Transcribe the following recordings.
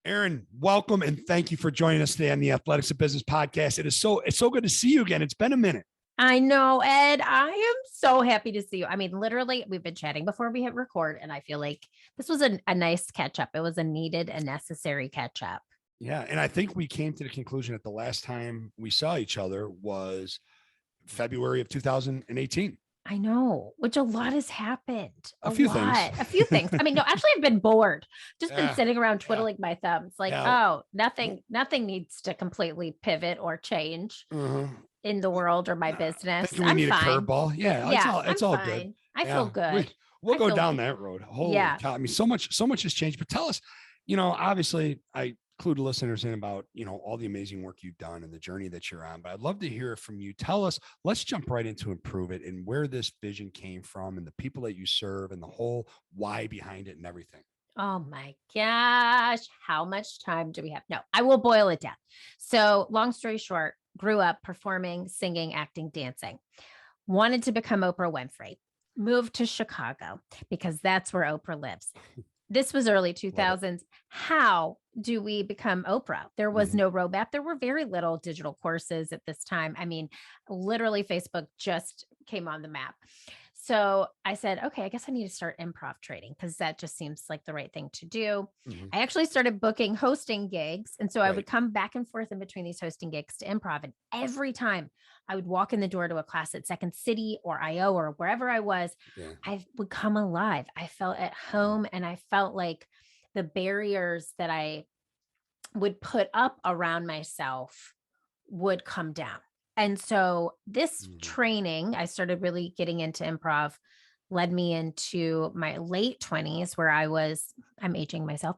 Erin, welcome and thank you for joining us today on the Athletics of Business podcast. It's so good to see you again. It's been a minute. I know, Ed. I am so happy to see you. I mean, literally, we've been chatting before we hit record, and I feel like this was a nice catch up. It was a needed and necessary catch up. Yeah, and I think we came to the conclusion that the last time we saw each other was February of 2018. I know, which a lot has happened. A few things. I mean, no, actually, I've been bored. Just been Yeah, sitting around twiddling my thumbs. Like, Yeah. oh, nothing needs to completely pivot or change Mhm. in the world or my I business. think we I'm need a fine. curveball. Yeah, it's I'm all fine. good. I feel good. We'll I go feel down good. that road. Holy Yeah. cow. I mean, so much has changed. But tell us, obviously I clued listeners in about, all the amazing work you've done and the journey that you're on. But I'd love to hear it from you. Tell us, let's jump right into Improve It and where this vision came from and the people that you serve and the whole why behind it and everything. Oh my gosh. How much time do we have? No, I will boil it down. So, long story short, grew up performing, singing, acting, dancing. Wanted to become Oprah Winfrey. Moved to Chicago because that's where Oprah lives. This was early 2000s. How do we become Oprah? There was Mhm. no roadmap. There were very little digital courses at this time. I mean, literally, Facebook just came on the map. So I said, okay, I guess I need to start improv training because that just seems like the right thing to do. Mhm. I actually started booking hosting gigs. And so I would Right. come back and forth in between these hosting gigs to improv. And every time I would walk in the door to a class at Second City or IO or wherever I was, Yeah. I would come alive. I felt at home and I felt like the barriers that I would put up around myself would come down. And so this Mhm. training, I started really getting into improv, led me into my late 20s where I'm aging myself,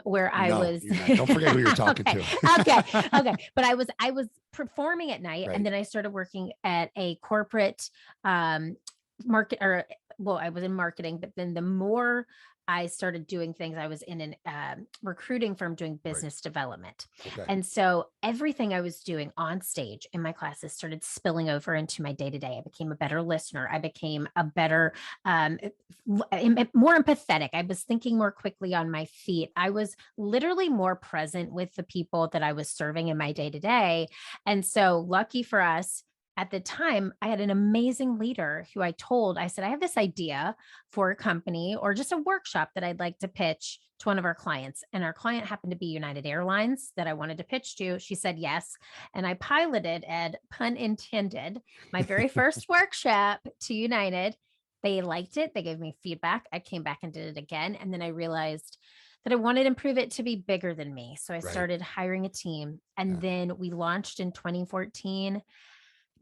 where I No, was, you're not. Don't forget who you're talking okay, to. okay. But I was performing at night Right. and then I started working at a corporate market I was in marketing, but then the more I started doing things, I was in an recruiting firm doing Right. business development. Okay. And so everything I was doing on stage in my classes started spilling over into my day to day. I became a better listener. I became a better, more empathetic. I was thinking more quickly on my feet. I was literally more present with the people that I was serving in my day to day. And so, lucky for us, at the time, I had an amazing leader who I said, I have this idea for a company or just a workshop that I'd like to pitch to one of our clients. And our client happened to be United Airlines that I wanted to pitch to. She said yes. And I piloted, Ed, pun intended, my very first workshop to United. They liked it. They gave me feedback. I came back and did it again. And then I realized that I wanted to Improve It to be bigger than me. So I Right. started hiring a team. And Yeah. then we launched in 2014.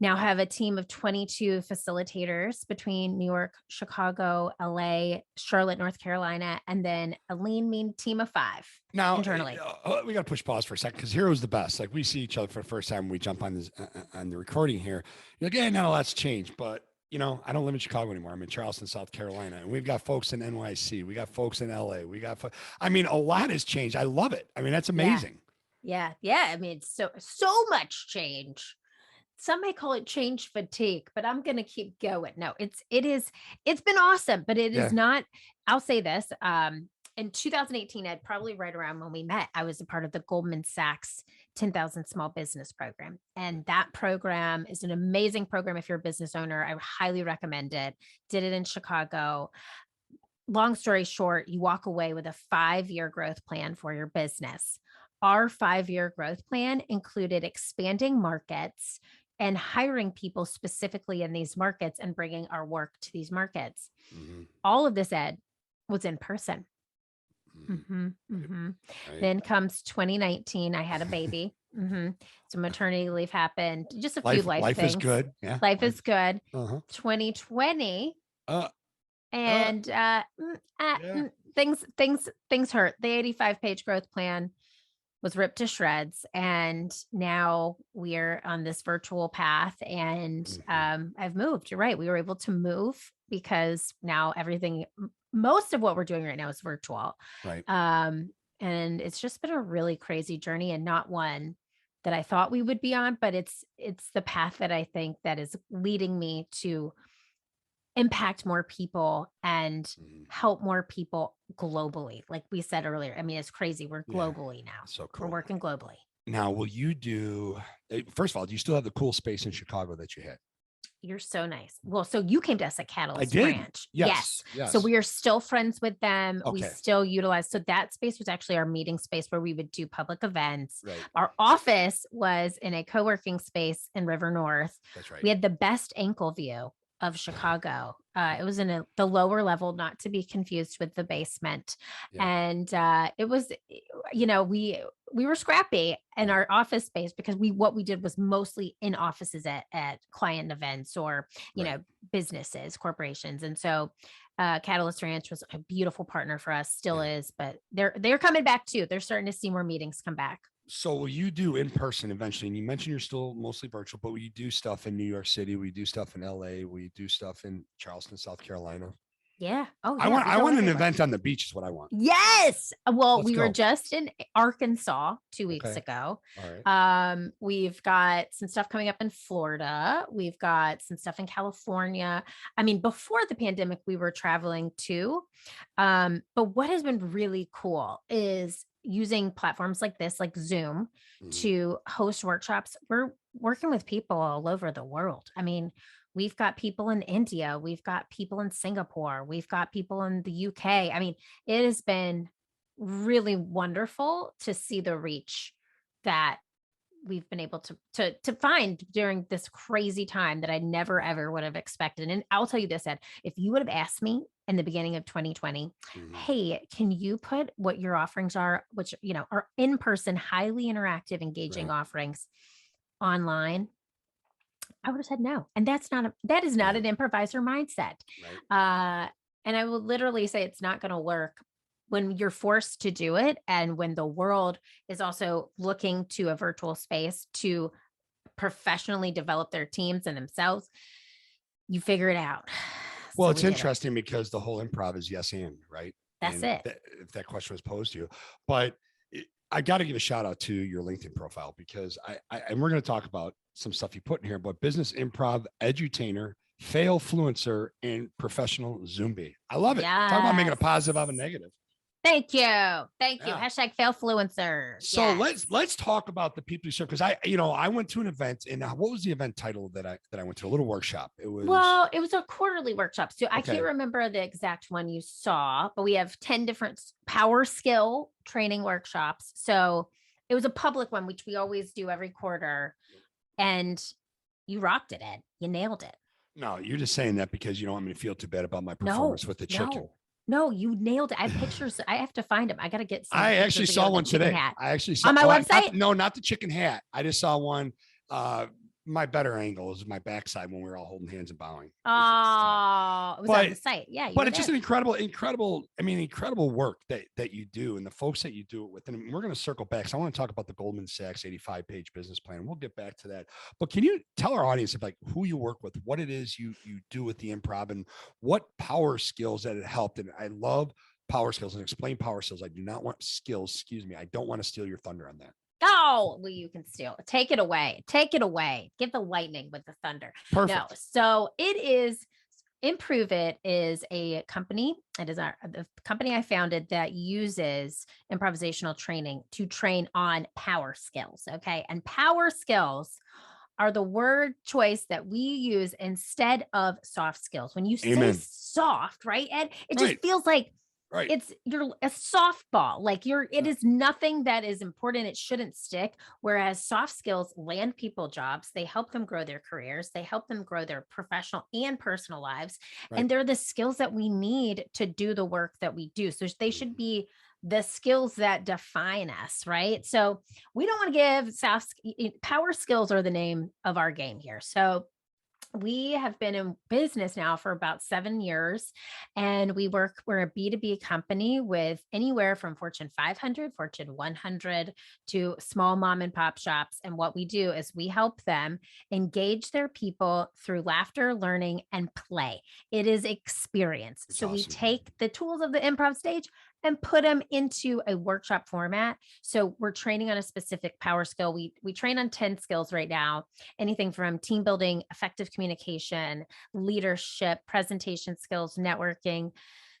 Now have a team of 22 facilitators between New York, Chicago, LA, Charlotte, North Carolina, and then a lean, mean team of 5 Now internally. we got to push pause for a second because Hero's the best. Like we see each other for the first time when we jump on this on the recording here. You're like, yeah, not a lot's changed, but I don't live in Chicago anymore. I'm in Charleston, South Carolina, and we've got folks in NYC. We got folks in LA. I mean, a lot has changed. I love it. I mean, that's amazing. Yeah. I mean, it's so much change. Some may call it change fatigue, but I'm going to keep going. No, it's been awesome, but it Yeah. is not. I'll say this. In 2018, I'd probably right around when we met, I was a part of the Goldman Sachs 10,000 Small Business Program. And that program is an amazing program. If you're a business owner, I highly recommend it. Did it in Chicago. Long story short, you walk away with a 5-year growth plan for your business. Our 5-year growth plan included expanding markets and hiring people specifically in these markets and bringing our work to these markets. Mm-hmm. All of this, Ed, was in person. Mm-hmm. Right. Then comes 2019. I had a baby. So maternity leave happened. Just a few life things. Is good. Yeah. Life is good. Uh-huh. 2020. And Yeah. things hurt. The 85-page growth plan was ripped to shreds, and now we're on this virtual path. And I've moved. You're right. We were able to move because now most of what we're doing right now is virtual. Right. And it's just been a really crazy journey, and not one that I thought we would be on, but it's the path that I think that is leading me to impact more people and Mhm. help more people globally. Like we said earlier, I mean, it's crazy. We're Yeah. globally now. So We're cool. working globally. Now, will you do, first of all, do you still have the cool space in Chicago that you had? You're so nice. Well, so you came to us at I Catalyst did. Ranch. Yes. So Yes. we are still friends with them. We Okay. still utilize. So that space was actually our meeting space where we would do public events. Right. Our office was in a co-working space in River North. That's right. We had the best ankle view of Chicago. It was in the lower level, not to be confused with the basement. Yeah. And it was, we were scrappy in our office space because what we did was mostly in offices at client events or, Right. businesses, corporations. And so Catalyst Ranch was a beautiful partner for us, still Yeah. is, but they're coming back too. They're starting to see more meetings come back. So will you do in person eventually? And you mentioned you're still mostly virtual, but will you do stuff in New York City? Will you do stuff in LA? Will you do stuff in Charleston, South Carolina? Yeah. Oh, yeah. I we go want an everywhere. event on the beach is what I want. Yes. Well, Let's we were go. just in Arkansas 2 weeks Okay. ago. All right. We've got some stuff coming up in Florida. We've got some stuff in California. I mean, before the pandemic, we were traveling too. But what has been really cool is using platforms like this, like Zoom, Mhm. to host workshops. We're working with people all over the world. I mean, we've got people in India, we've got people in Singapore, we've got people in the UK. I mean, it has been really wonderful to see the reach that we've been able to find during this crazy time that I never ever would have expected. And I'll tell you this, Ed, if you would have asked me in the beginning of 2020, Mhm. hey, can you put what your offerings are, which are in-person, highly interactive, engaging Right. offerings online, I would have said no. And that is not Yeah. an improviser mindset. Right. And I will literally say it's not going to work when you're forced to do it. And when the world is also looking to a virtual space to professionally develop their teams and themselves, you figure it out. Well, So it's we did it. interesting because the whole improv is yes and, right? That's And it. if that question was posed to you, but I got to give a shout out to your LinkedIn profile because and we're going to talk about some stuff you put in here, but Business Improv Edutainer, Failfluencer, and Professional Zoombie. I love it. Talk about making a positive out of a negative. Thank you. Thank you. Yeah. #Failfluencer. So Yes. let's talk about the people you serve because I went to an event and what was the event title that I went to? A little workshop. It was It was a quarterly workshop. So I Okay. can't remember the exact one you saw, but we have 10 different power skill training workshops. So it was a public one, which we always do every quarter. And you rocked it, Ed. You nailed it. No, you're just saying that because you don't want me to feel too bad about my performance with the chicken. No, you nailed it. I have pictures. I have to find them. I got to get some. I pictures actually of you saw with the one chicken today. hat. I actually saw On my website? not the chicken hat. I just saw one. My better angle is my backside when we were all holding hands and bowing. Oh, it was on the site. Yeah, but it's just an incredible work that you do and the folks that you do it with. And we're going to circle back. So I want to talk about the Goldman Sachs 85-page business plan. We'll get back to that. But can you tell our audience like who you work with, what it is you do with the improv, and what power skills that it helped? And I love power skills and explain power skills. I do not want skills. Excuse me. I don't want to steal your thunder on that. Oh, well, you can steal. Take it away. Take it away. Give the lightning with the thunder. Perfect. No, so it is. Improve It is a company. It is the company I founded that uses improvisational training to train on power skills. Okay, and power skills are the word choice that we use instead of soft skills. When you Amen. say soft, right, Ed, it just feels like right. You're a softball. Like it is nothing that is important. It shouldn't stick. Whereas soft skills land people jobs. They help them grow their careers. They help them grow their professional and personal lives. Right. And they're the skills that we need to do the work that we do. So they should be the skills that define us, right? So we don't want to give power skills are the name of our game here. So we have been in business now for about 7 years, and we're a B2B company with anywhere from Fortune 500, Fortune 100 to small mom and pop shops. And what we do is we help them engage their people through laughter, learning, and play. It is experience. That's so we awesome. take the tools of the improv stage and put them into a workshop format. So we're training on a specific power skill. We train on 10 skills right now, anything from team building, effective communication, leadership, presentation skills, networking,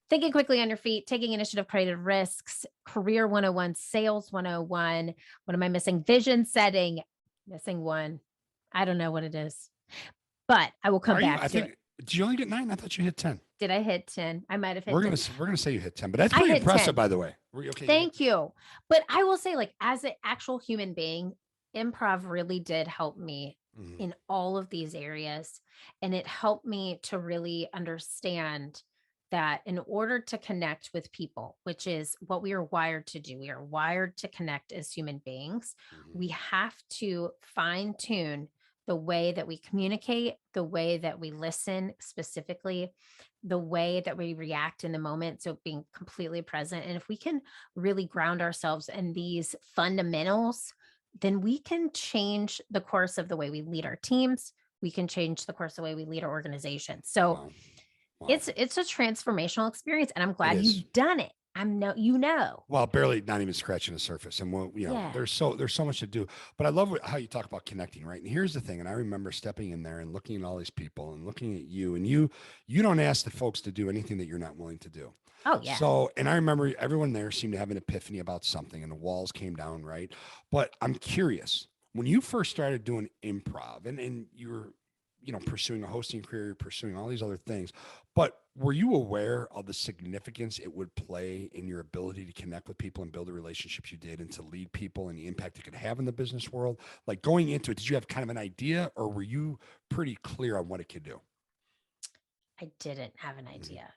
thinking quickly on your feet, taking initiative, creative risks, career 101, sales 101. What am I missing? Vision setting, missing one. I don't know what it is, but I will come back to it. Did you only get 9? I thought you hit 10. Did I hit 10? I might have hit We're 10. gonna say you hit 10, but that's I pretty hit impressive, 10. by the way. Okay. Thank you. But I will say, like, as an actual human being, improv really did help me in all of these areas. And it helped me to really understand that in order to connect with people, which is what we are wired to do, we are wired to connect as human beings. We have to fine tune the way that we communicate, the way that we listen, specifically the way that we react in the moment. So being completely present. And if we can really ground ourselves in these fundamentals, then we can change the course of the way we lead our teams. We can change the course of the way we lead our organizations. So Wow. it's a transformational experience, and I'm glad you've done it. Well, barely, not even scratching the surface. And there's so much to do, but I love how you talk about connecting, right? And here's the thing. And I remember stepping in there and looking at all these people and looking at you, and you don't ask the folks to do anything that you're not willing to do. Oh yeah. So, and I remember everyone there seemed to have an epiphany about something, and the walls came down, right? But I'm curious, when you first started doing improv and you were, pursuing a hosting career, pursuing all these other things, but were you aware of the significance it would play in your ability to connect with people and build the relationships you did and to lead people and the impact it could have in the business world? Like, going into it, did you have kind of an idea, or were you pretty clear on what it could do? I didn't have an idea.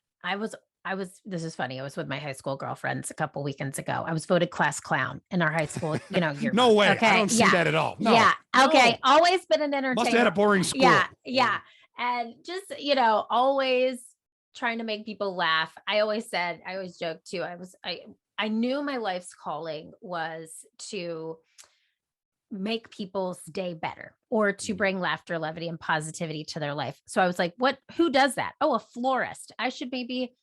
This is funny. I was with my high school girlfriends a couple weekends ago. I was voted class clown in our high school, yearbook. No way. Okay. I don't see that at all. No. Yeah. Okay. No. Always been an entertainer. Must have had a boring school. Yeah. And just, always trying to make people laugh. I always joke too. I knew my life's calling was to make people's day better, or to bring laughter, levity, and positivity to their life. So I was like, who does that? Oh, a florist. I should maybe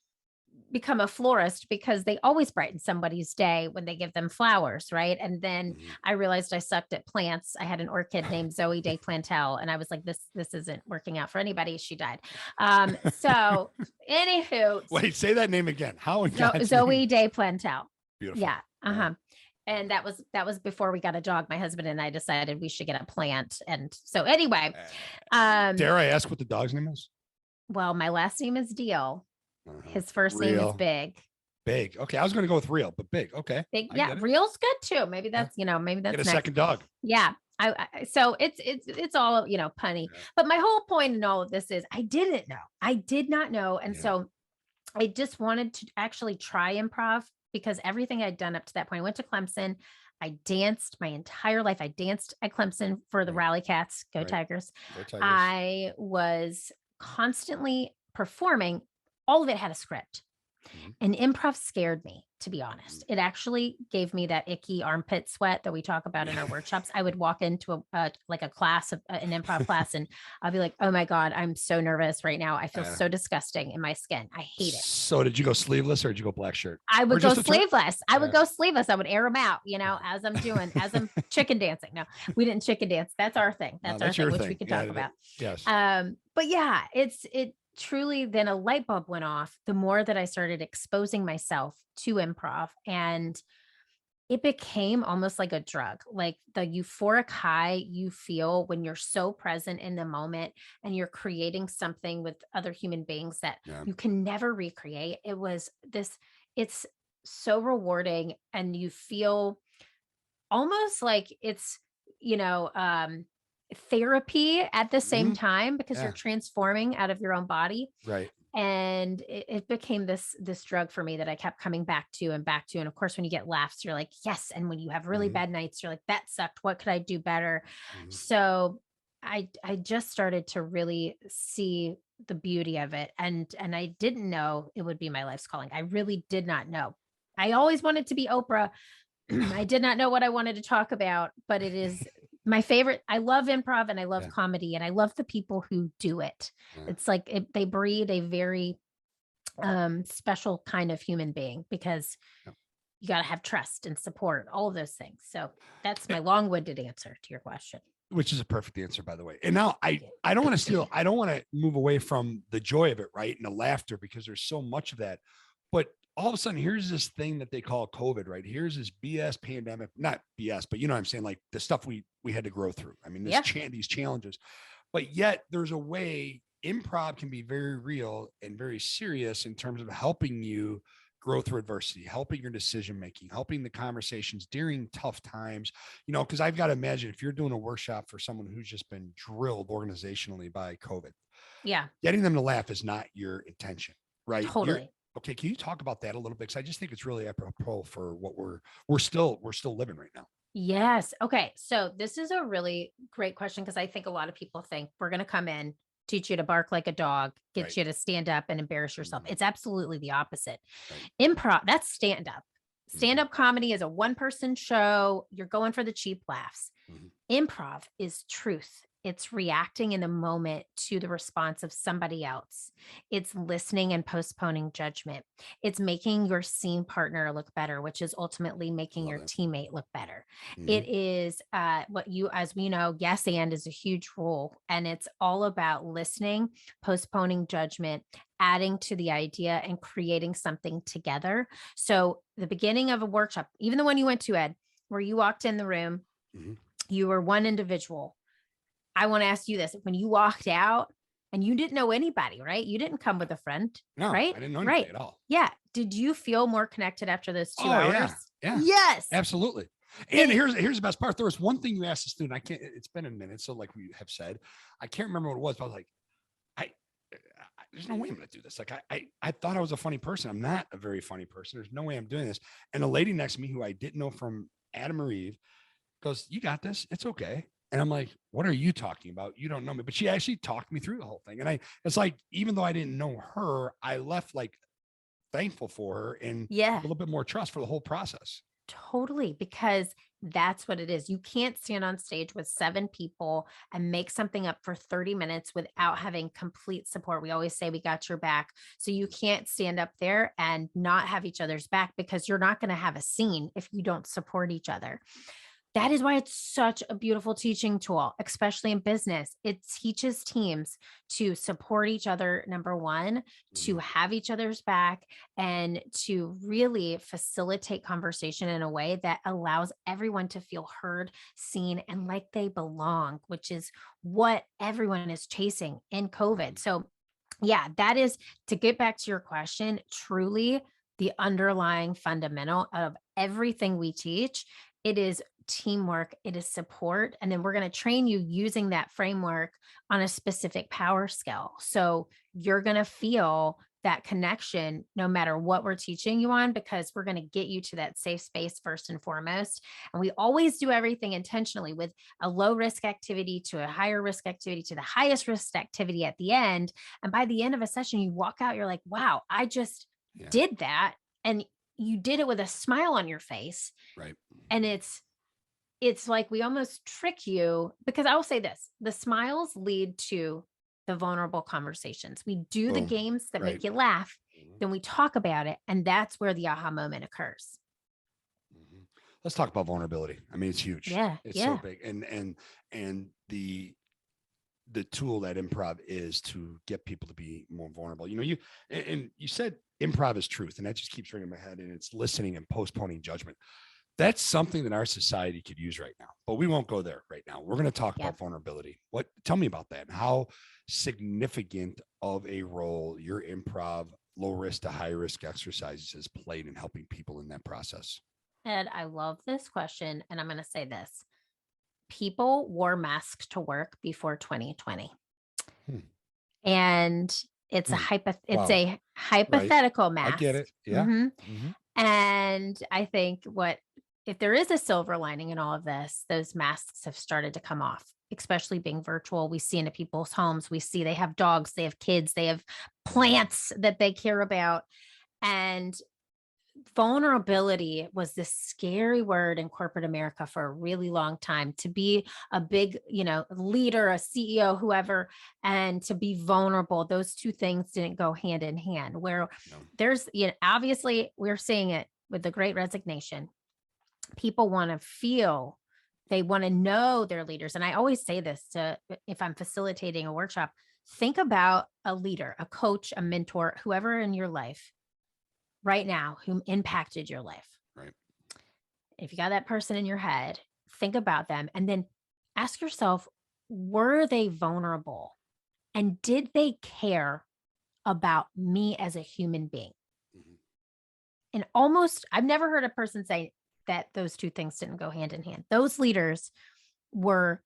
become a florist, because they always brighten somebody's day when they give them flowers, right? And then I realized I sucked at plants. I had an orchid named Zoe Day Plantel, and I was like, this isn't working out for anybody. She died. So anywho. Wait, say that name again. How? Zoe Day Plantel. Beautiful. Yeah. And that was before we got a dog. My husband and I decided we should get a plant. And so anyway, dare I ask what the dog's name is? Well, my last name is Diehl. His first name is Big. Big. Okay. I was going to go with Real, but Big. Okay. Big. Yeah. Real's good too. Maybe that's, maybe that's get a second dog. Yeah. So it's all, punny, but my whole point in all of this is I did not know. And so I just wanted to actually try improv, because everything I'd done up to that point, I went to Clemson. I danced my entire life. I danced at Clemson for the Rally Cats. Go Tigers. Go Tigers. I was constantly performing. All of it had a script. And improv scared me, to be honest. It actually gave me that icky armpit sweat that we talk about in our workshops. I would walk into an improv class, and I'll be like, oh my God, I'm so nervous right now. I feel so disgusking in my skin. I hate it. So did you go sleeveless, or did you go black shirt? I would go sleeveless. I would go sleeveless. I would air them out, as I'm chicken dancing. No, we didn't chicken dance. That's our thing. That's our thing, which we could talk about. Yes. But yeah, it truly, then a light bulb went off the more that I started exposing myself to improv, and it became almost like a drug, like the euphoric high you feel when you're so present in the moment and you're creating something with other human beings that you can never recreate. It's so rewarding, and you feel almost like it's, therapy at the same time, because you're transforming out of your own body. Right. And it became this drug for me that I kept coming back to. And of course, when you get laughs, you're like, yes. And when you have really bad nights, you're like, that sucked. What could I do better? So I just started to really see the beauty of it. And I didn't know it would be my life's calling. I really did not know. I always wanted to be Oprah. I did not know what I wanted to talk about, but it is my favorite. I love improv, and I love comedy, and I love the people who do it. It's like they breed a very special kind of human being, because Yeah. you got to have trust and support, all of those things. So that's my long-winded answer to your question. Which is a perfect answer, by the way. And now I don't want to steal, I don't want to move away from the joy of it, right? And the laughter, because there's so much of that. But all of a sudden, here's this thing that they call COVID, right? Here's this BS pandemic, not BS, but you know what I'm saying? Like the stuff we had to grow through. I mean, these challenges, but yet there's a way improv can be very real and very serious in terms of helping you grow through adversity, helping your decision making, helping the conversations during tough times, you know, because I've got to imagine if you're doing a workshop for someone who's just been drilled organizationally by COVID, getting them to laugh is not your intention, right? Totally. Okay, can you talk about that a little bit? Because I just think it's really apropos for what we're still living right now. Yes. Okay. So this is a really great question, because I think a lot of people think we're going to come in, teach you to bark like a dog, get you to stand up and embarrass yourself. It's absolutely the opposite. Improv, that's stand up. Stand up comedy is a one-person show. You're going for the cheap laughs. Improv is truth. It's reacting in the moment to the response of somebody else. It's listening and postponing judgment. It's making your scene partner look better, which is ultimately making your teammate look better. It is as we know, yes and is a huge rule. And it's all about listening, postponing judgment, adding to the idea, and creating something together. So the beginning of a workshop, even the one you went to, Ed, where you walked in the room, you were one individual. I want to ask you this. When you walked out and you didn't know anybody, right? You didn't come with a friend, no, right? I didn't know anybody at all. Yeah. Did you feel more connected after those 2 hours? Yeah. Yes. Absolutely. And here's the best part. There was one thing you asked the student. It's been a minute. So like we have said, I can't remember what it was, but I was like, there's no way I'm going to do this. Like I thought I was a funny person. I'm not a very funny person. There's no way I'm doing this. And a lady next to me who I didn't know from Adam or Eve goes, "You got this. It's okay." And I'm like, "What are you talking about? You don't know me." But she actually talked me through the whole thing. And it's like, even though I didn't know her, I left like thankful for her and a little bit more trust for the whole process. Totally, because that's what it is. You can't stand on stage with 7 people and make something up for 30 minutes without having complete support. We always say we got your back. So you can't stand up there and not have each other's back, because you're not going to have a scene if you don't support each other. That is why it's such a beautiful teaching tool, especially in business. It teaches teams to support each other, number one, to have each other's back, and to really facilitate conversation in a way that allows everyone to feel heard, seen, and like they belong, which is what everyone is chasing in COVID. So yeah, that is, to get back to your question, truly the underlying fundamental of everything we teach. It is teamwork, it is support. And then we're going to train you using that framework on a specific power scale. So you're going to feel that connection no matter what we're teaching you on, because we're going to get you to that safe space first and foremost. And we always do everything intentionally, with a low risk activity to a higher risk activity to the highest risk activity at the end. And by the end of a session, you walk out, you're like, wow, I just did that. And you did it with a smile on your face. Right. And it's like we almost trick you, because I will say this: the smiles lead to the vulnerable conversations. We do the games that make you laugh, then we talk about it, and that's where the aha moment occurs. Let's talk about vulnerability. I mean, it's huge. It's so big. And the tool that improv is to get people to be more vulnerable. You know, you said improv is truth, and that just keeps ringing in my head, and it's listening and postponing judgment. That's something that our society could use right now, but we won't go there right now. We're going to talk about vulnerability. Tell me about that, and how significant of a role your improv low risk to high risk exercises has played in helping people in that process. Ed, I love this question. And I'm going to say this: people wore masks to work before 2020. And it's a hypothetical mask. I get it. Yeah. And I think if there is a silver lining in all of this, those masks have started to come off, especially being virtual. We see into people's homes. We see they have dogs, they have kids, they have plants that they care about. And vulnerability was this scary word in corporate America for a really long time. To be a big, leader, a CEO, whoever, and to be vulnerable, those two things didn't go hand in hand. Where No. there's, obviously we're seeing it with the Great Resignation. People want to feel, they want to know their leaders. And I always say this if I'm facilitating a workshop, think about a leader, a coach, a mentor, whoever in your life right now who impacted your life. Right. If you got that person in your head, think about them and then ask yourself, were they vulnerable? And did they care about me as a human being? Mhm. And I've never heard a person say that those two things didn't go hand in hand. Those leaders were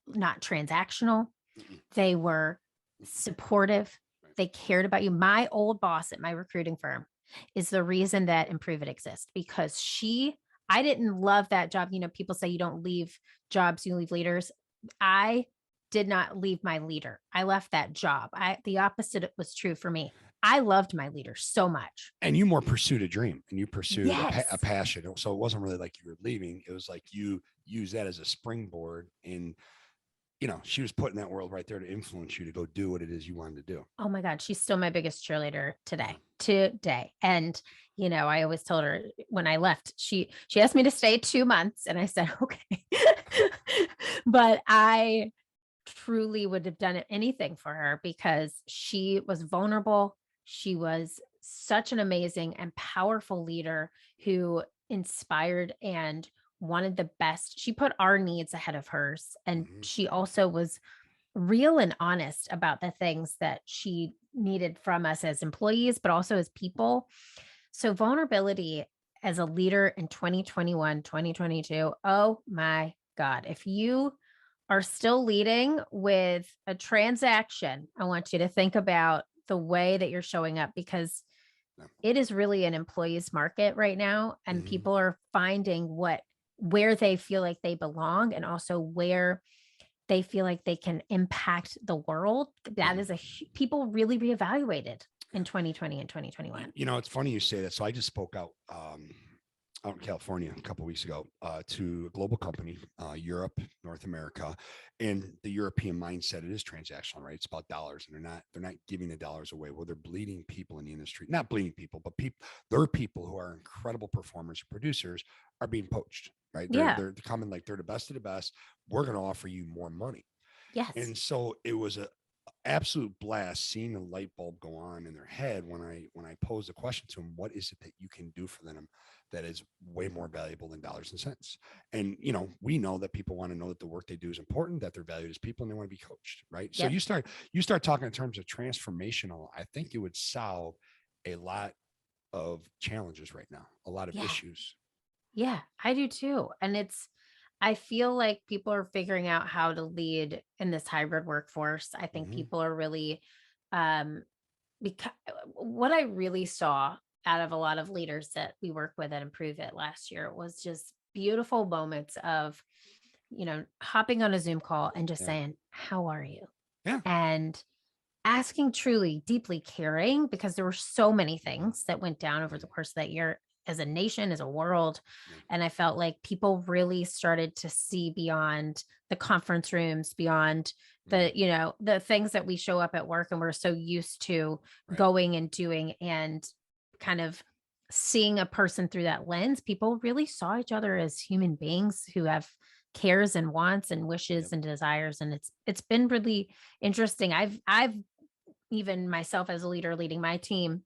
not transactional. Mhm. They were supportive. Right. They cared about you. My old boss at my recruiting firm is the reason that Improve It exists, because I didn't love that job. People say you don't leave jobs, you leave leaders. I did not leave my leader. I left that job. The opposite was true for me. I loved my leader so much. And you more pursued a dream, and you pursued a Yes. passion. So it wasn't really like you were leaving. It was like you use that as a springboard, and she was put in that world right there to influence you to go do what it is you wanted to do. Oh my God, she's still my biggest cheerleader today. Yeah. And, I always told her when I left, she asked me to stay 2 months and I said, okay. But I truly would have done anything for her because she was vulnerable. She was such an amazing and powerful leader who inspired and wanted the best. She put our needs ahead of hers. And Mhm. she also was real and honest about the things that she needed from us as employees, but also as people. So vulnerability as a leader in 2021, 2022, oh my God, if you are still leading with a transaction, I want you to think about the way that you're showing up, because Yeah. it is really an employee's market right now. And Mhm. people are finding where they feel like they belong, and also where they feel like they can impact the world. That is people really reevaluated in 2020 and 2021. It's funny you say that. So I just spoke out in California a couple of weeks ago to a global company, Europe, North America, and the European mindset. It is transactional, right? It's about dollars, and they're not giving the dollars away. Well, they're bleeding people in the industry, not bleeding people, but there are people who are incredible performers and producers are being poached, right? Yeah. They're coming like they're the best of the best. We're going to offer you more money. Yes. And so it was a absolute blast seeing the light bulb go on in their head when I posed a question to them: what is it that you can do for them that is way more valuable than dollars and cents? And we know that people want to know that the work they do is important, that they're valued as people, and they want to be coached, right? So Yep. you start talking in terms of transformational. I think it would solve a lot of challenges right now, a lot of issues. Yeah, I do too. And I feel like people are figuring out how to lead in this hybrid workforce. I think Mhm. people are really, um, because what I really saw out of a lot of leaders that we work with at Improve It last year was just beautiful moments of, hopping on a Zoom call and just Yeah. saying, how are you? Yeah. And asking truly deeply caring, because there were so many things that went down over the course of that year as a nation, as a world. Yeah. And I felt like people really started to see beyond the conference rooms, beyond the things that we show up at work and we're so used to Right. going and doing, and kind of seeing a person through that lens. People really saw each other as human beings who have cares and wants and wishes Yep. and desires. And it's been really interesting. I've even myself as a leader leading my team,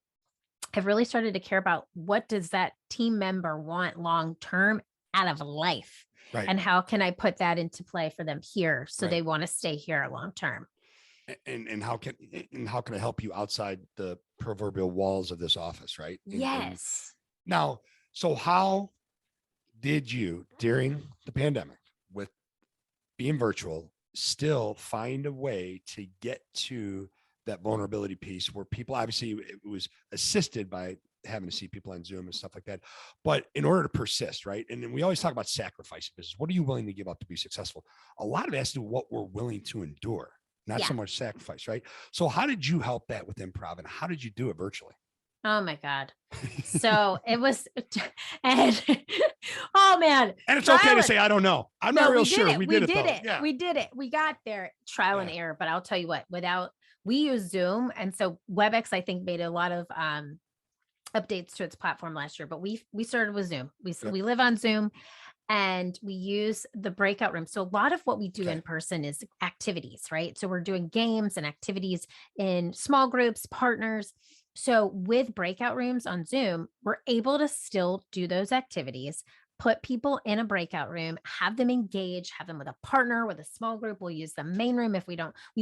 have really started to care about what does that team member want long term out of life, Right. and how can I put that into play for them here so Right. they want to stay here long term. And how can I help you outside the proverbial walls of this office, right? And Yes. now, so how did you during the pandemic, with being virtual, still find a way to get to that vulnerability piece where people, obviously it was assisted by having to see people on Zoom and stuff like that, but in order to persist, right? And then we always talk about sacrifice in business. What are you willing to give up to be successful? A lot of it has to do with what we're willing to endure, not Yeah. so much sacrifice, right? So how did you help that with improv, and how did you do it virtually? Oh my God. So it was, and oh man. And it's okay to say, I don't know. I'm not real sure. We did it. Yeah. We did it. We got there, trial and error. But I'll tell you what, we use Zoom. And so WebEx, I think, made a lot of updates to its platform last year, but we started with Zoom. We live on Zoom. And we use the breakout room. So a lot of what we do in person is activities, right? So we're doing games and activities in small groups, partners. So with breakout rooms on Zoom, we're able to still do those activities, put people in a breakout room, have them engage, have them with a partner, with a small group. We'll use the main room if we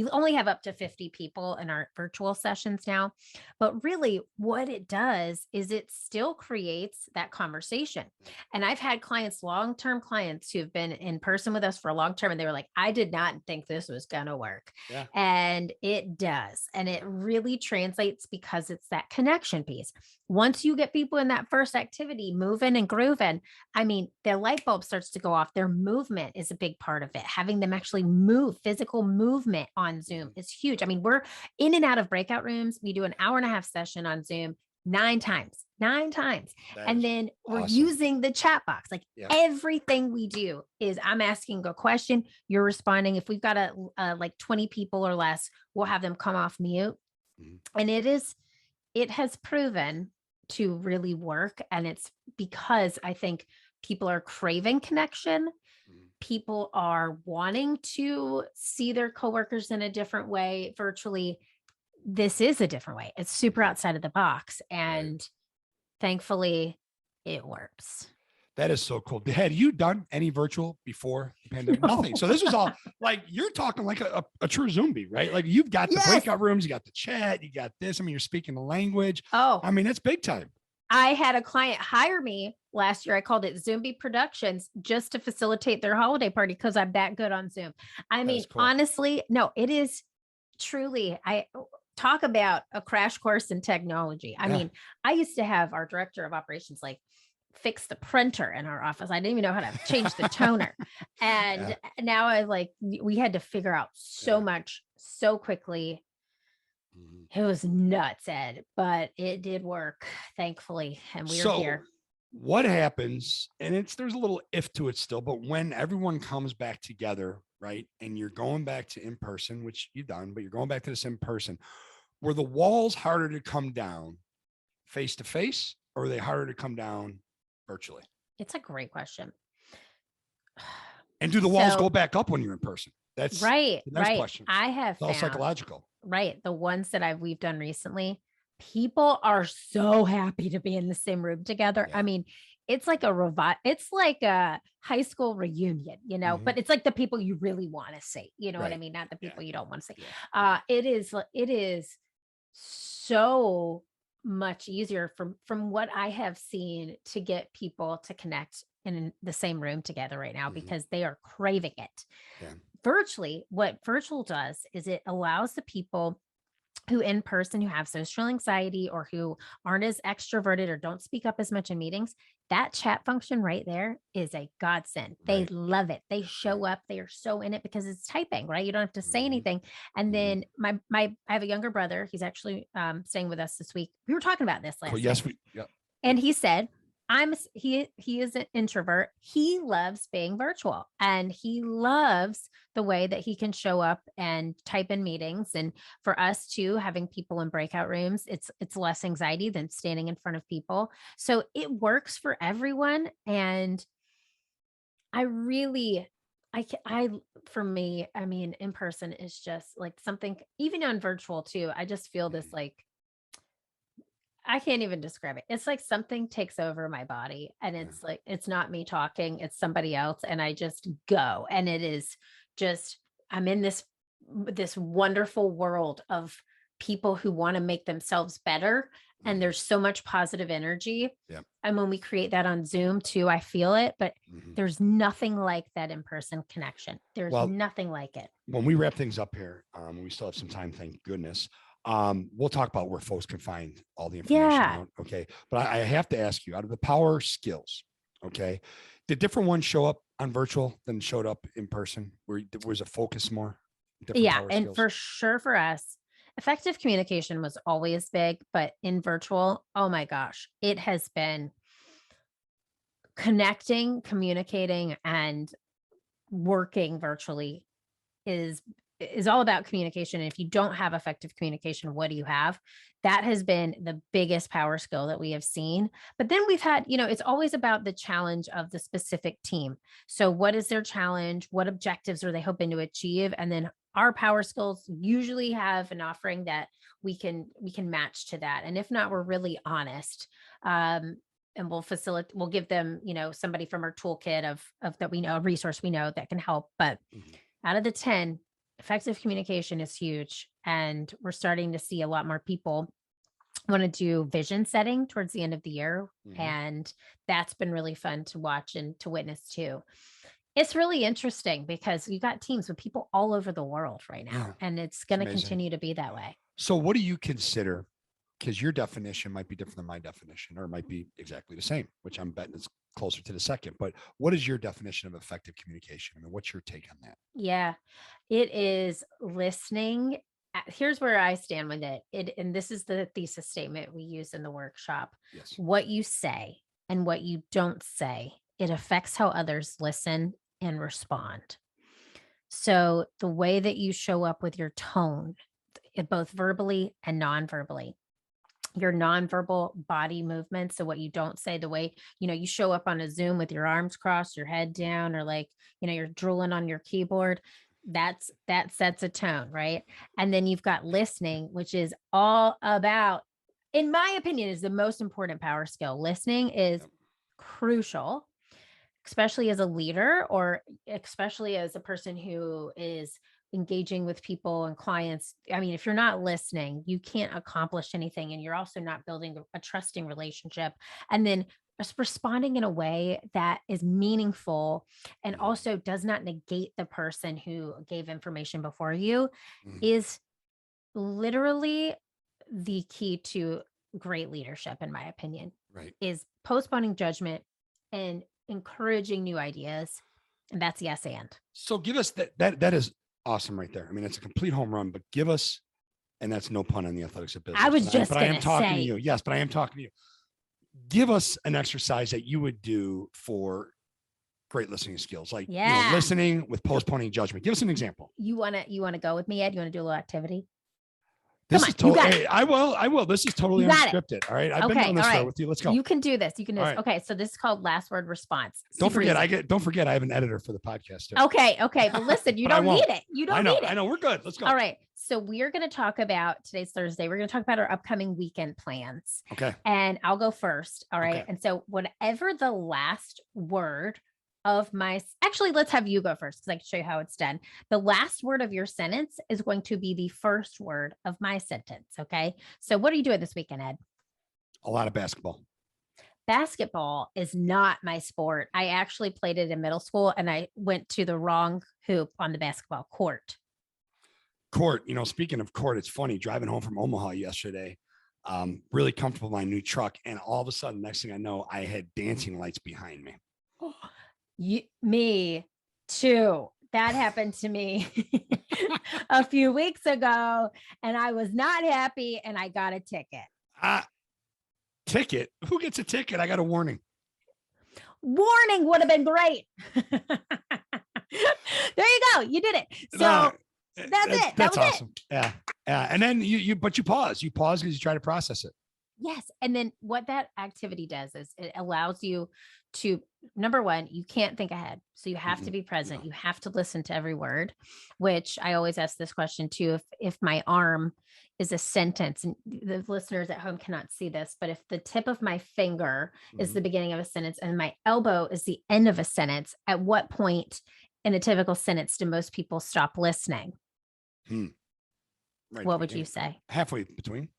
only have up to 50 people in our virtual sessions now. But really what it does is it still creates that conversation. And I've had clients, long-term clients who have been in person with us for a long term, and they were like, I did not think this was going to work. Yeah. And it does. And it really translates because it's that connection piece. Once you get people in that first activity, moving and grooving, I mean, their light bulb starts to go off. Their movement is a big part of it. Having them actually move, physical movement on Zoom is huge. I mean, we're in and out of breakout rooms. We do an 1.5-hour session on Zoom 9 times. And then we're using the chat box. Like everything we do is I'm asking a question, you're responding. If we've got like 20 people or less, we'll have them come off mute. And it has proven to really work. And it's because I think people are craving connection. People are wanting to see their coworkers in a different way virtually. This is a different way. It's super outside of the box. And thankfully it works. That is so cool. Had you done any virtual before the pandemic? No. Nothing. So this was all like, you're talking like a true Zoombie, right? Like you've got the breakout rooms, you got the chat, you got this. I mean, you're speaking the language. Oh, I mean, it's big time. I had a client hire me last year. I called it Zoombie Productions just to facilitate their holiday party because I'm that good on Zoom. I mean, honestly, no, it is truly, I talk about a crash course in technology. I mean, I used to have our director of operations like fix the printer in our office. I didn't even know how to change the toner. And now we had to figure out so much so quickly. It was nuts, Ed, but it did work, thankfully. And we're here. What happens, and there's a little if to it still, but when everyone comes back together, right? And you're going back to in person, which you've done, but you're going back to this in person, were the walls harder to come down face to face, or are they harder to come down virtually? It's a great question. And do the walls go back up when you're in person? That's right. The next question. I have all psychological. Right. The ones that we've done recently, people are so happy to be in the same room together. I mean, it's like it's like a high school reunion, but it's like the people you really want to see, you know what I mean? Not the people you don't want to see. It is so much easier from what I have seen to get people to connect in the same room together right now because they are craving it. Virtually, what virtual does is it allows the people who in person who have social anxiety or who aren't as extroverted or don't speak up as much in meetings, that chat function right there is a godsend. They love it. They show up. They are so in it because it's typing, right? You don't have to say anything. And then I have a younger brother. He's actually staying with us this week. We were talking about this last night. And he said, he is an introvert. He loves being virtual and he loves the way that he can show up and type in meetings. And for us too, having people in breakout rooms, it's less anxiety than standing in front of people. So it works for everyone. And for me, I mean, in person is just like something, even on virtual too, I just feel this like, I can't even describe it. It's like something takes over my body and it's like, it's not me talking, it's somebody else. And I just go. And it is just, I'm in this wonderful world of people who want to make themselves better. And there's so much positive energy. And when we create that on Zoom too, I feel it, but there's nothing like that in-person connection. There's nothing like it. When we wrap things up here, we still have some time, thank goodness. We'll talk about where folks can find all the information out. Okay. But I have to ask you, out of the power skills, okay, did different ones show up on virtual than showed up in person? Where was a focus more? And for sure for us, Effective communication was always big, but in virtual, oh my gosh, it has been connecting, communicating, and working virtually is all about communication. And if you don't have effective communication, what do you have? That has been the biggest power skill that we have seen. But then we've had, it's always about the challenge of the specific team. So what is their challenge? What objectives are they hoping to achieve? And then our power skills usually have an offering that we can match to that. And if not, we're really honest. And we'll give them, somebody from our toolkit of that we know, a resource we know that can help. But out of the 10, effective communication is huge. And we're starting to see a lot more people want to do vision setting towards the end of the year. And that's been really fun to watch and to witness too. It's really interesting because you got teams with people all over the world right now, and it's going to continue to be that way. So what do you consider? Because your definition might be different than my definition, or it might be exactly the same, which I'm betting it's closer to the second. But what is your definition of effective communication? I mean, what's your take on that? Yeah, it is listening. Here's where I stand with it. And this is the thesis statement we use in the workshop. Yes. What you say and what you don't say, it affects how others listen and respond. So the way that you show up with your tone, both verbally and non-verbally, your nonverbal body movements. So what you don't say, the way, you show up on a Zoom with your arms crossed, your head down, or like, you're drooling on your keyboard. That sets a tone, right? And then you've got listening, which is all about, in my opinion, is the most important power skill. Listening is crucial, especially as a leader, or especially as a person who is engaging with people and clients. I mean, if you're not listening, you can't accomplish anything. And you're also not building a trusting relationship. And then responding in a way that is meaningful and also does not negate the person who gave information before you is literally the key to great leadership, in my opinion. Right. Is postponing judgment and encouraging new ideas. And that's yes and. So give us that is awesome right there. I mean, it's a complete home run, but give us, and that's no pun on the athletics of business. I was just but I am talking to you. Yes, but I am talking to you. Give us an exercise that you would do for great listening skills, like listening with postponing judgment. Give us an example. You want to go with me, Ed? You want to do a little activity? This is totally. Hey, I will. This is totally unscripted. All right. I've been doing this for with you. Let's go. You can do this. You can do this. Okay. So this is called last word response. Don't forget, I have an editor for the podcast too. Okay. But listen, you don't need it. You don't need it. I know. We're good. Let's go. All right. So we are going to talk about, today's Thursday, we're going to talk about our upcoming weekend plans. Okay. And I'll go first. All right. Okay. And so whatever the last word of actually, let's have you go first, because I can show you how it's done. The last word of your sentence is going to be the first word of my sentence. Okay. So what are you doing this weekend, Ed? A lot of basketball. Basketball is not my sport. I actually played it in middle school, and I went to the wrong hoop on the basketball court. Speaking of court, it's funny, driving home from Omaha yesterday, really comfortable in my new truck. And all of a sudden, next thing I know, I had dancing lights behind me. Me too. That happened to me a few weeks ago, and I was not happy, and I got a ticket. Ticket? Who gets a ticket? I got a warning. Warning would have been great. There you go. You did it. So that's it. That's awesome. It. Yeah. And then you pause. You pause because you try to process it. Yes. And then what that activity does is it allows you to, number one, you can't think ahead. So you have to be present. Yeah. You have to listen to every word, which I always ask this question too. If my arm is a sentence, and the listeners at home cannot see this, but if the tip of my finger is the beginning of a sentence and my elbow is the end of a sentence, at what point in a typical sentence do most people stop listening? Right. What would you say? Halfway between.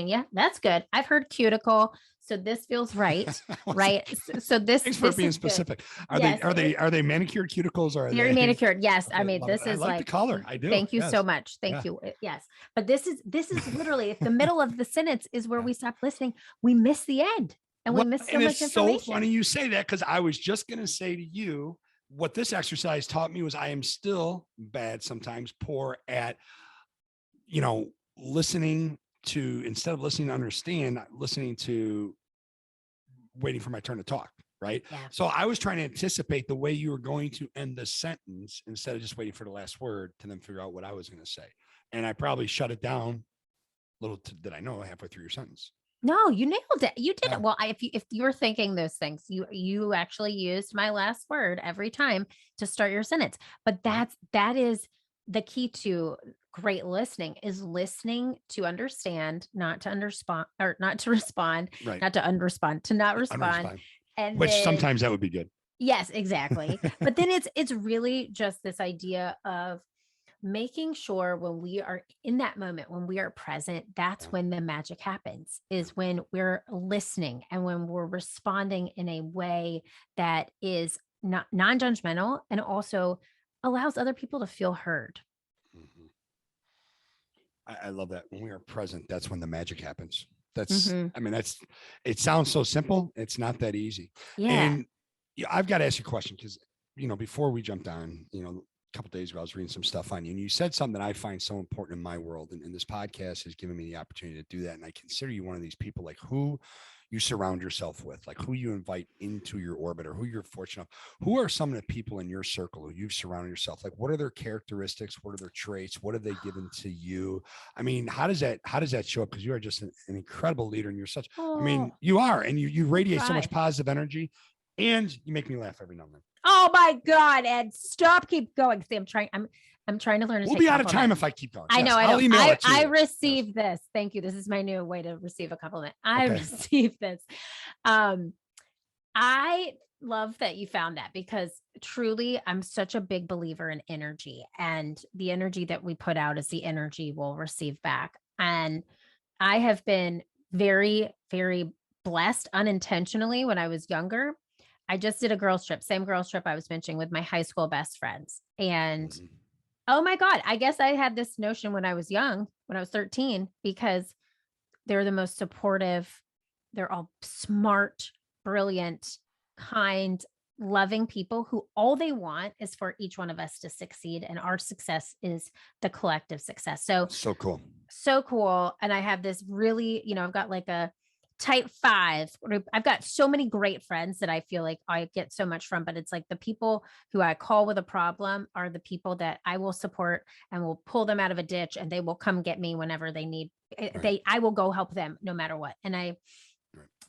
Yeah, that's good. I've heard cuticle, so this feels right. Right. So this. Thanks for being specific. Are they manicured cuticles, or are very manicured? Yes. Okay, I mean, this is like the color. I do. Thank you so much. Thank you. Yes. But this is literally the middle of the sentence is where we stop listening. We miss the end, and we miss so much information. It's so funny you say that, because I was just going to say to you, what this exercise taught me was I am still bad sometimes, poor at, listening to, instead of listening to understand, listening to waiting for my turn to talk. Right. Yeah. So I was trying to anticipate the way you were going to end the sentence instead of just waiting for the last word to then figure out what I was going to say. And I probably shut it down. Little did I know halfway through your sentence. No, you nailed it. You did Yeah. it. Well, if you were thinking those things, you actually used my last word every time to start your sentence. But that is the key to great listening, is listening to understand, not to understand, or not to respond, Right. not to unrespond, to not respond. Unrespond. And Which then, sometimes that would be good. yes, exactly. But then it's really just this idea of making sure when we are in that moment, when we are present, that's Yeah. when the magic happens, is when we're listening and when we're responding in a way that is not non-judgmental and also allows other people to feel heard. Mhm. I love that. When we are present, that's when the magic happens. That's, Mhm. I mean, it sounds so simple. It's not that easy. Yeah. And I've got to ask you a question because, before we jumped on, a couple of days ago, I was reading some stuff on you, and you said something that I find so important in my world. And this podcast has given me the opportunity to do that. And I consider you one of these people, like, who you surround yourself with, like who you invite into your orbit or who you're fortunate. Who are some of the people in your circle who you've surrounded yourself? Like, what are their characteristics? What are their traits? What have they given to you? I mean, how does that show up? Because you are just an incredible leader, and you're such, I mean, you are, and you radiate so much positive energy, and you make me laugh every now and then. Oh my God, Ed, keep going. See, I'm trying to learn to We'll be out of time if I keep going. I know. I'll email it to I you. received this. Thank you. This is my new way to receive a compliment. I Okay. received this. I love that you found that, because truly I'm such a big believer in energy, and the energy that we put out is the energy we'll receive back. And I have been very, very blessed unintentionally when I was younger. I just did a girls trip, same girls trip I was mentioning, with my high school best friends. And Mhm. oh my God, I guess I had this notion when I was young, when I was 13, because they're the most supportive. They're all smart, brilliant, kind, loving people who all they want is for each one of us to succeed. And our success is the collective success. So cool. So cool. And I have this really, I've got like a type 5 group. I've got so many great friends that I feel like I get so much from, but it's like the people who I call with a problem are the people that I will support and will pull them out of a ditch, and they will come get me whenever they need. Right. I will go help them no matter what. And I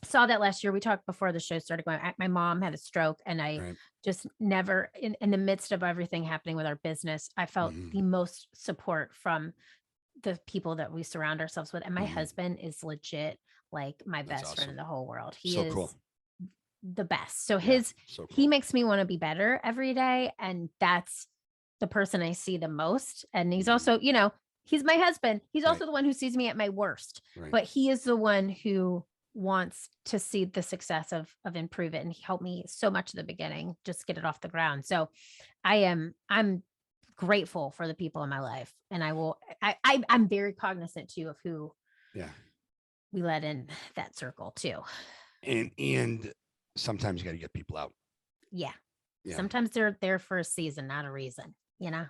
saw that last year. We talked before the show started going. My mom had a stroke, and I just never, in the midst of everything happening with our business, I felt the most support from the people that we surround ourselves with. And my husband is legit like my best friend in the whole world. He is cool. the best. So Cool. he makes me want to be better every day. And that's the person I see the most. And he's also, he's my husband. He's also the one who sees me at my worst, but he is the one who wants to see the success of Improve It. And he helped me so much at the beginning, just get it off the ground. So I'm grateful for the people in my life. And I'm very cognizant too of who we let in that circle too. And sometimes you got to get people out. Yeah. Sometimes they're there for a season, not a reason,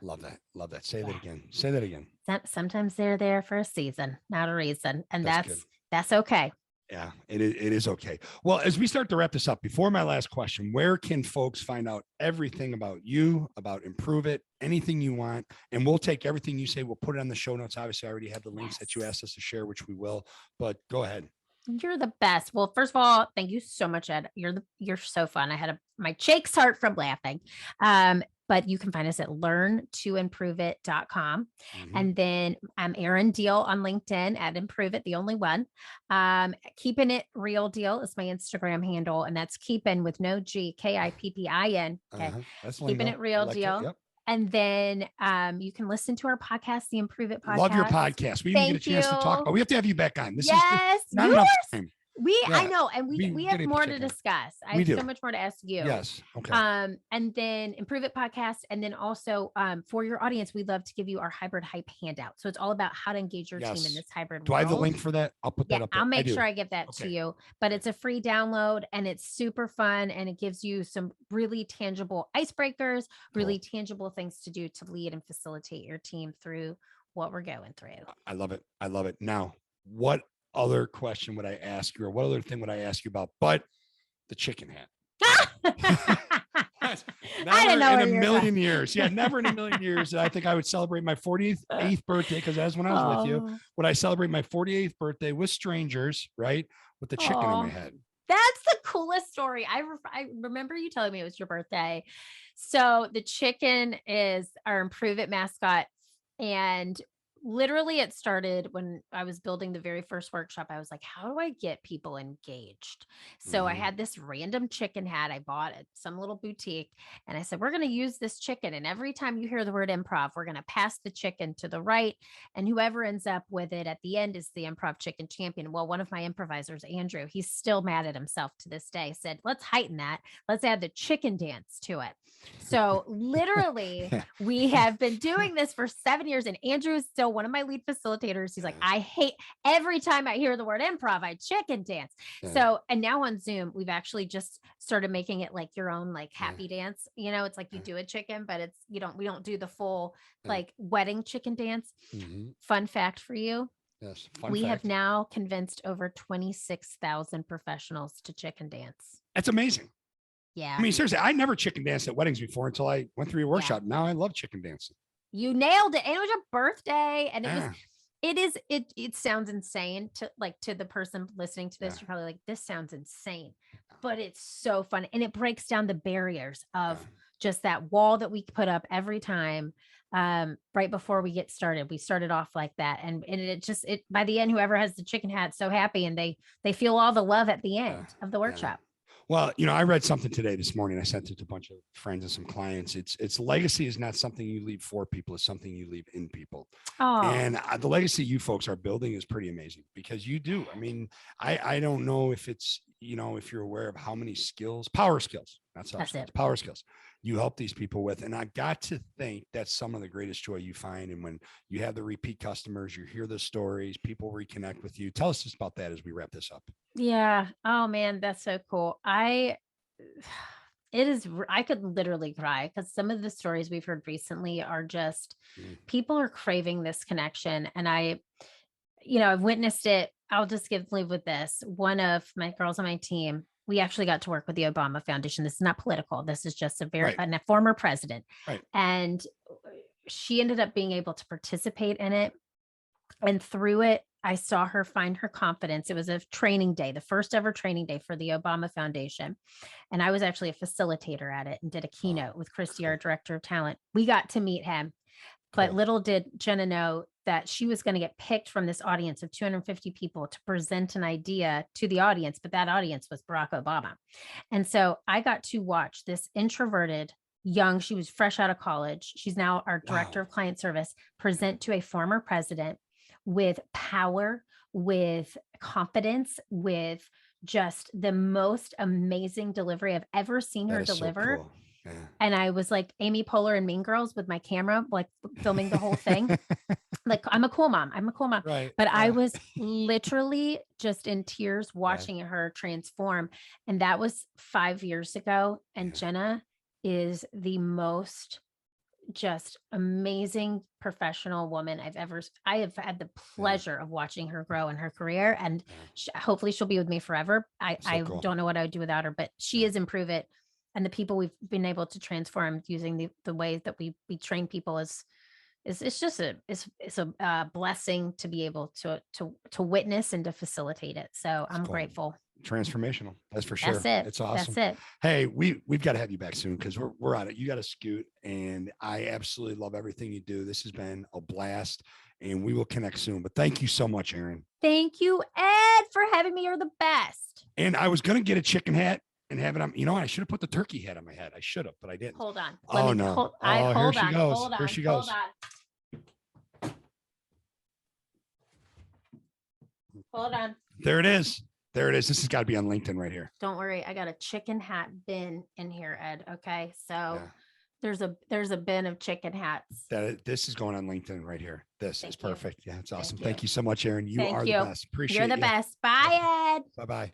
Love that. Say that again. Sometimes they're there for a season, not a reason. And that's okay. Yeah, it is okay. Well, as we start to wrap this up, before my last question, where can folks find out everything about you, about Improve It, anything you want? And we'll take everything you say. We'll put it on the show notes. Obviously, I already have the links that you asked us to share, which we will, but go ahead. You're the best. Well, first of all, thank you so much, Ed. You're so fun. I had my cheeks hurt from laughing. But you can find us at learntoimproveit.com. And then I'm Erin Diehl on LinkedIn at Improve It, the only one. Keeping It Real Deal is my Instagram handle, and that's keeping with no G, KIPPIN. Okay. That's Keeping It Real Deal. Yep. And then you can listen to our podcast, the Improve It podcast. Love your podcast. We didn't get a chance to talk about. We have to have you back on. This is not enough time. I know, and we have more to discuss. I have so much more to ask you. Yes. Okay. And then Improve It podcast. And then also for your audience, we'd love to give you our hybrid hype handout. So it's all about how to engage your team in this hybrid Do world. I have the link for that? I'll put that up there. I'll make sure I give that to you, but it's a free download and it's super fun. And it gives you some really tangible icebreakers, really tangible things to do to lead and facilitate your team through what we're going through. I love it. I love it. Now, what other question would I ask you, or what other thing would I ask you about but the chicken hat? I don't know in a million years. Yeah, never in a million years. I think I would celebrate my 48th birthday, because that's when I was with you. Would I celebrate my 48th birthday with strangers, right? With the chicken in my head. That's the coolest story. I remember you telling me it was your birthday. So the chicken is our Improve It mascot. And literally it started when I was building the very first workshop. I was like, how do I get people engaged? So I had this random chicken hat I bought at some little boutique. And I said, we're going to use this chicken. And every time you hear the word improv, we're going to pass the chicken to the right. And whoever ends up with it at the end is the improv chicken champion. Well, one of my improvisers, Andrew, he's still mad at himself to this day, said, let's heighten that. Let's add the chicken dance to it. So literally we have been doing this for 7 years, and Andrew is still one of my lead facilitators. He's like, I hate every time I hear the word improv, I chicken dance. So, and now on Zoom, we've actually just started making it like your own, like happy dance. You know, it's like you do a chicken, but it's, we don't do the full like wedding chicken dance. Fun fact for you. Yes. We have now convinced over 26,000 professionals to chicken dance. That's amazing. Yeah. I mean, seriously, I never chicken danced at weddings before until I went through your workshop. Now I love chicken dancing. You nailed it. And it was your birthday. And it sounds insane to the person listening to this. You're probably like, this sounds insane, but it's so fun. And it breaks down the barriers of just that wall that we put up every time. Right before we get started, we started off like that. And it by the end, whoever has the chicken hat, so happy. And they feel all the love at the end of the workshop. Well, I read something today, this morning. I sent it to a bunch of friends and some clients. It's legacy is not something you leave for people. It's something you leave in people. And the legacy you folks are building is pretty amazing, because you do. I mean, I don't know if it's, if you're aware of how many power skills, power skills you help these people with. And I got to think that's some of the greatest joy you find. And when you have the repeat customers, you hear the stories, people reconnect with you. Tell us just about that as we wrap this up. Yeah. Oh man, that's so cool. I could literally cry, because some of the stories we've heard recently are just, people are craving this connection. And I've witnessed it. I'll just leave with this. One of my girls on my team, we actually got to work with the Obama Foundation. This is not political. This is just a former president. Right. And she ended up being able to participate in it. And through it, I saw her find her confidence. It was a training day, the first ever training day for the Obama Foundation. And I was actually a facilitator at it and did a keynote with Christy, our director of talent. We got to meet him. But little did Jenna know that she was going to get picked from this audience of 250 people to present an idea to the audience. But that audience was Barack Obama. And so I got to watch this introverted she was fresh out of college. She's now our director of client service, present to a former president with power, with confidence, with just the most amazing delivery I've ever seen her deliver. So cool. Yeah. And I was like Amy Poehler in Mean Girls with my camera, like filming the whole thing. Like, I'm a cool mom. Right. But I was literally just in tears watching her transform. And that was 5 years ago. And Jenna is the most just amazing professional woman I have had the pleasure of watching her grow in her career, and hopefully she'll be with me forever. I don't know what I would do without her, but she is Improve It. And the people we've been able to transform using the ways that we train people is just a blessing to be able to witness and to facilitate it. So I'm grateful. Transformational. That's for sure. That's it. It's awesome. That's it. Hey, we've got to have you back soon, because we're on it. You got to scoot, and I absolutely love everything you do. This has been a blast, and we will connect soon. But thank you so much, Erin. Thank you, Ed, for having me. You're the best. And I was going to get a chicken hat and have it on. I should have put the turkey hat on my head. I should have, but I didn't. Hold on. Here she goes. Here she goes. Hold on. There it is. This has got to be on LinkedIn right here. Don't worry. I got a chicken hat bin in here, Ed. Okay. So there's a bin of chicken hats. This is going on LinkedIn right here. This is perfect. Yeah, it's awesome. Thank you so much, Erin. You are the best. Appreciate it. You're the best. Bye, Ed. Bye-bye.